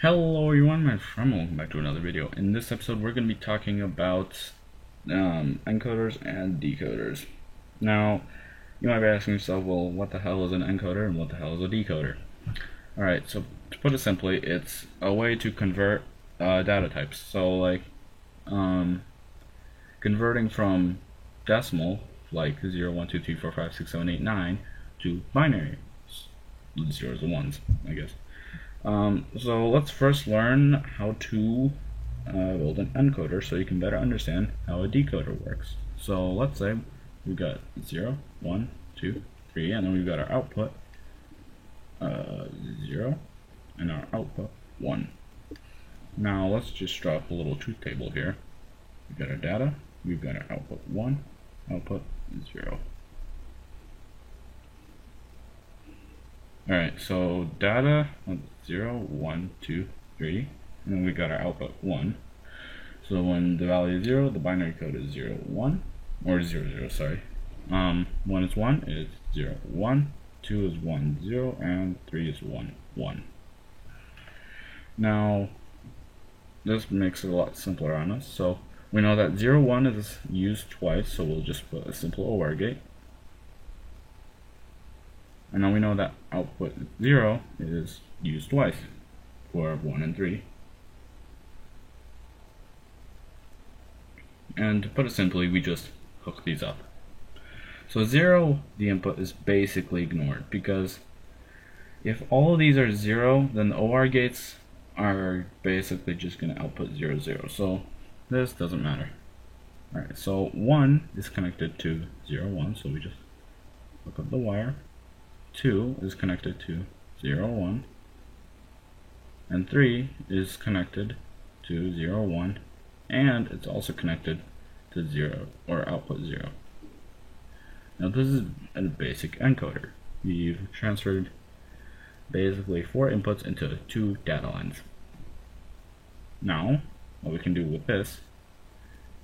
Hello everyone, my friend, welcome back to another video. In this episode we're going to be talking about encoders and decoders. Now, you might be asking yourself, well, what the hell is an encoder and what the hell is a decoder? Alright, so to put it simply, it's a way to convert data types. So like converting from decimal, like 0, 1, 2, 3, 4, 5, 6, 7, 8, 9, to binary, zeros and ones, I guess. So let's first learn how to build an encoder so you can better understand how a decoder works. So let's say we've got 0, 1, 2, 3, and then we've got our output 0 and our output 1. Now let's just drop a little truth table here. We've got our data, we've got our output 1, output 0. Alright, so data 0, 1, 2, 3, and then we got our output 1. So when the value is 0, the binary code is 0, 1, or 0, 0, sorry. When it's 1, it's 0, 1, 2 is 1, 0, and 3 is 1, 1. Now, this makes it a lot simpler on us. So we know that 0, 1 is used twice, so we'll just put a simple OR gate. And now we know that output 0 is used twice for 1 and 3. And to put it simply, we just hook these up. So 0, the input, is basically ignored, because if all of these are 0, then the OR gates are basically just going to output 0, 0. So this doesn't matter. Alright, so 1 is connected to 0, 1, so we just hook up the wire. 2 is connected to 0, 1, and 3 is connected to 0, 1, and it's also connected to 0, or output 0. Now this is a basic encoder. We've transferred basically 4 inputs into 2 data lines. Now, what we can do with this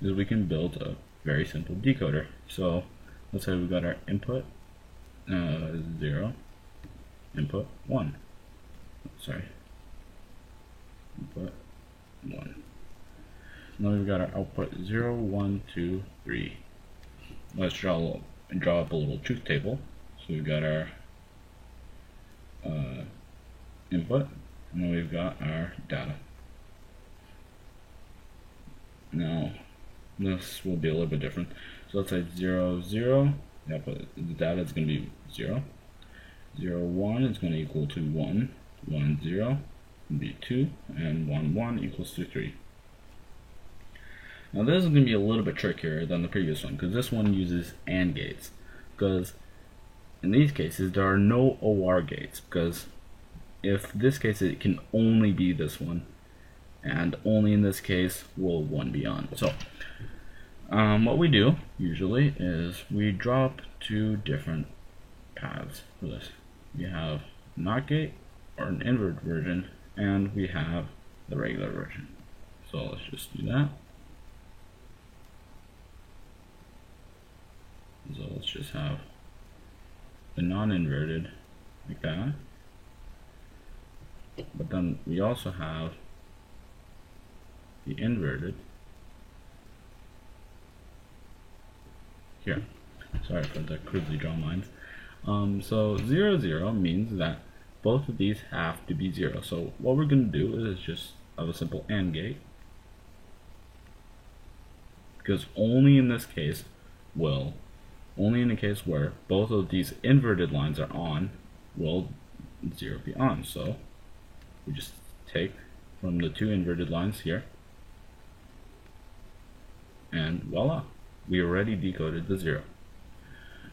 is we can build a very simple decoder. So let's say we've got our input 0, input 1. Sorry, input 1. Now we've got our output 0, 1, 2, 3. Let's draw up a little truth table. So we've got our input, and then we've got our data. Now this will be a little bit different. So let's say 0, 0. Yeah, but the data is going to be 0. 0, 1 is going to equal to 1. 1, 0 will be 2. And 1, 1 equals to 3. Now this is going to be a little bit trickier than the previous one, because this one uses AND gates. Because in these cases there are no OR gates, because if this case it can only be this one, and only in this case will 1 be on. So what we do usually is we drop 2 different paths for this. We have NOT gate, or an invert version, and we have the regular version. So let's just do that. So let's just have the non-inverted like that. But then we also have the inverted here. Sorry for the crudely drawn lines. So 0, 0 means that both of these have to be 0. So what we're going to do is just have a simple AND gate, because only in this case only in the case where both of these inverted lines are on will 0 be on. So we just take from the 2 inverted lines here, and voila, we already decoded the 0.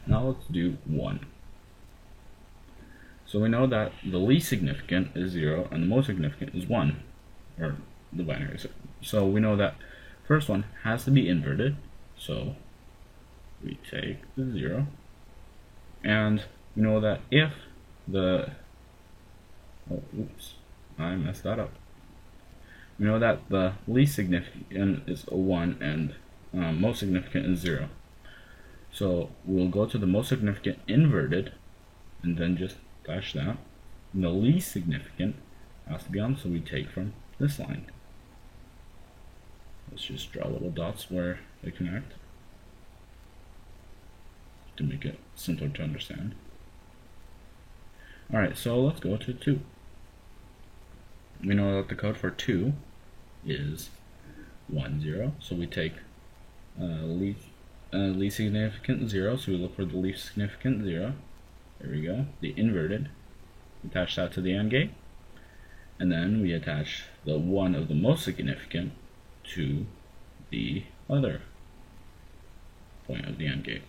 Now let's do 1. So we know that the least significant is 0 and the most significant is 1, or the binary. So we know that first one has to be inverted, so we take the 0, and we know that if the I messed that up. We know that the least significant is a 1 and most significant is 0. So we'll go to the most significant inverted and then just dash that. And the least significant has to be on, so we take from this line. Let's just draw little dots where they connect to make it simpler to understand. Alright, so let's go to 2. We know that the code for 2 is 1, 0, so we take least significant 0, so we look for the least significant 0. There we go, the inverted. Attach that to the AND gate, and then we attach the one of the most significant to the other point of the AND gate.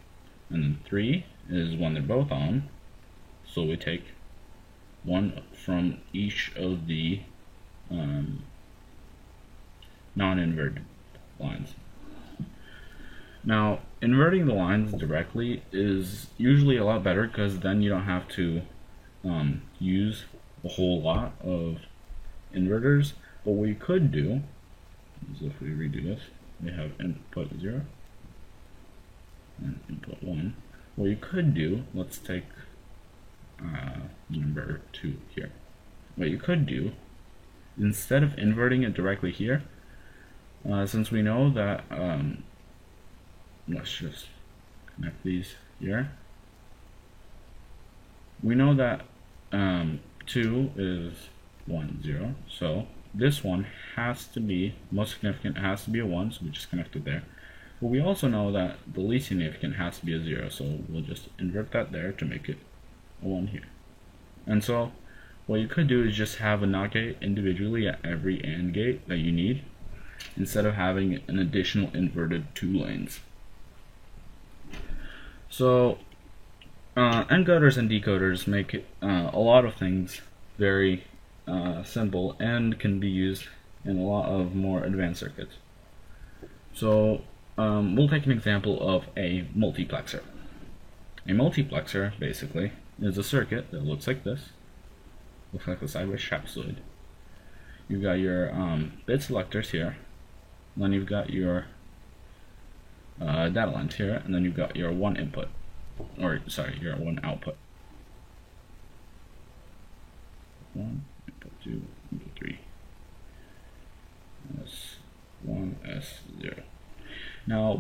And then 3 is when they're both on, so we take one from each of the non-inverted lines. Now, inverting the lines directly is usually a lot better, because then you don't have to use a whole lot of inverters. But what you could do is, if we redo this, we have input 0 and input 1. What you could do, let's take number 2 here. What you could do, instead of inverting it directly here, since we know that, let's just connect these here. We know that 2 is 1, 0, so this one has to be, most significant has to be a 1, so we just connect it there. But we also know that the least significant has to be a 0, so we'll just invert that there to make it a 1 here. And so what you could do is just have a NOT gate individually at every AND gate that you need, instead of having an additional inverted 2 lanes. So encoders and decoders make a lot of things very simple and can be used in a lot of more advanced circuits. So we'll take an example of a multiplexer. A multiplexer basically is a circuit that looks like this. Looks like a sideways trapezoid. You've got your bit selectors here, then you've got your data lines here, and then you've got your one input, or sorry, your one output. 1, input 2, input 3, S1, S0. Now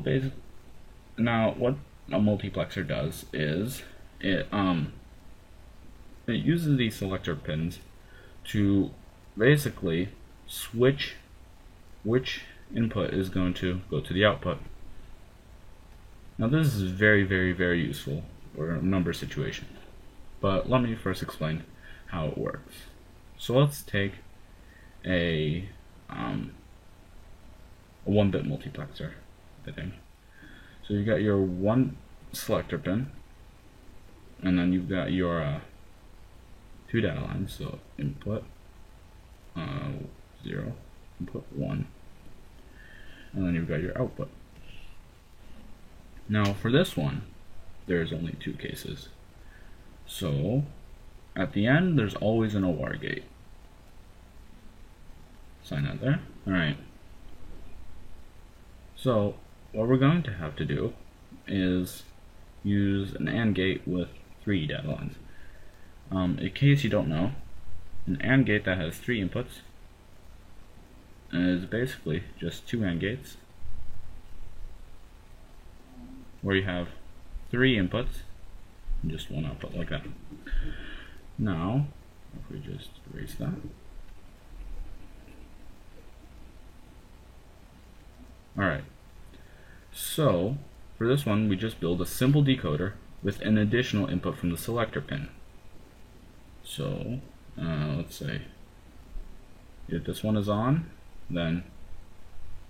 what a multiplexer does is it uses these selector pins to basically switch which input is going to go to the output. Now this is very, very, very useful for a number of situations, but let me first explain how it works. So let's take a 1-bit multiplexer, I think. So you got your one selector pin, and then you've got your 2 data lines, so input 0, input 1, and then you've got your output. Now for this one, there's only 2 cases. So at the end, there's always an OR gate. Sign that there. Alright. So what we're going to have to do is use an AND gate with 3 data lines. In case you don't know, an AND gate that has 3 inputs is basically just 2 AND gates, where you have 3 inputs and just 1 output, like that. Now, if we just erase that. Alright, so for this one, we just build a simple decoder with an additional input from the selector pin. So, let's say if this one is on, then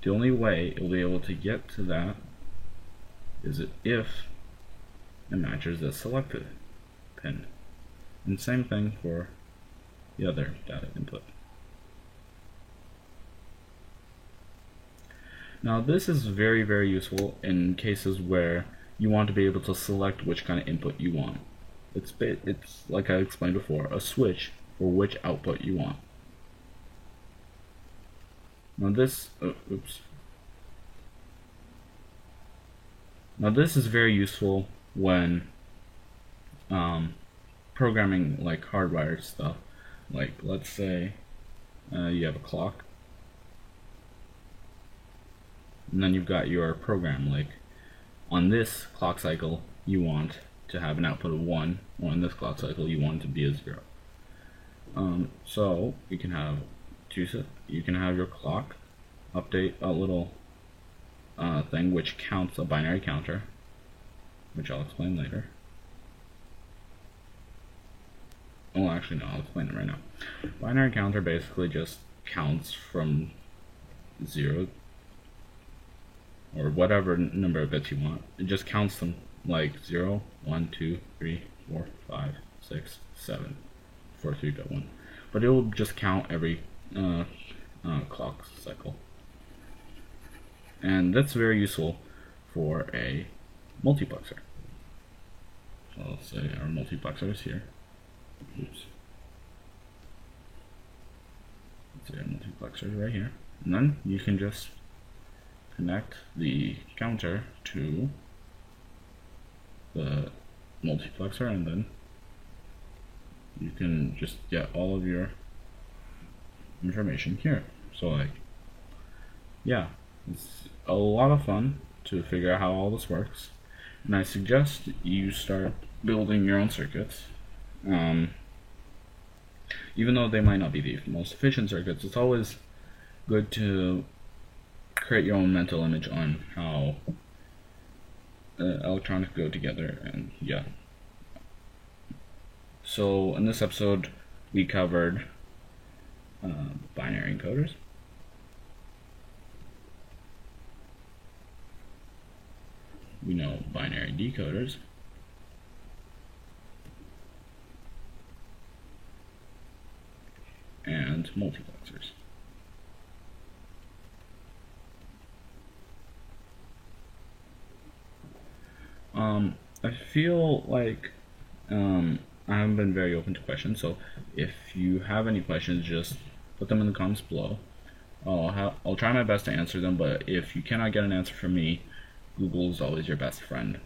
the only way it will be able to get to that is if it matches the selected pin. And same thing for the other data input. Now this is very, very useful in cases where you want to be able to select which kind of input you want. It's like I explained before, a switch for which output you want. Now this, Now this is very useful when programming like hardwired stuff. Like let's say you have a clock, and then you've got your program. Like on this clock cycle, you want to have an output of 1, or on this clock cycle, you want it to be a 0. So you can have your clock update a little thing which counts a binary counter, which I'll explain later. Oh, actually no, I'll explain it right now. Binary counter basically just counts from 0 or whatever number of bits you want. It just counts them like 0, 1, 2, 3, 4, 5, 6, 7, 4, 3, 2, 1. But it will just count every clock cycle. And that's very useful for a multiplexer. So let's say our multiplexer is here. Oops. Let's say our multiplexer is right here. And then you can just connect the counter to the multiplexer, and then you can just get all of your information here. So like, yeah, it's a lot of fun to figure out how all this works, and I suggest you start building your own circuits. Even though they might not be the most efficient circuits, it's always good to create your own mental image on how electronics go together, and yeah. So in this episode, we covered binary encoders. We know binary decoders. And multiplexers. I feel like I haven't been very open to questions, so if you have any questions, just put them in the comments below. I'll try my best to answer them, but if you cannot get an answer from me, Google is always your best friend.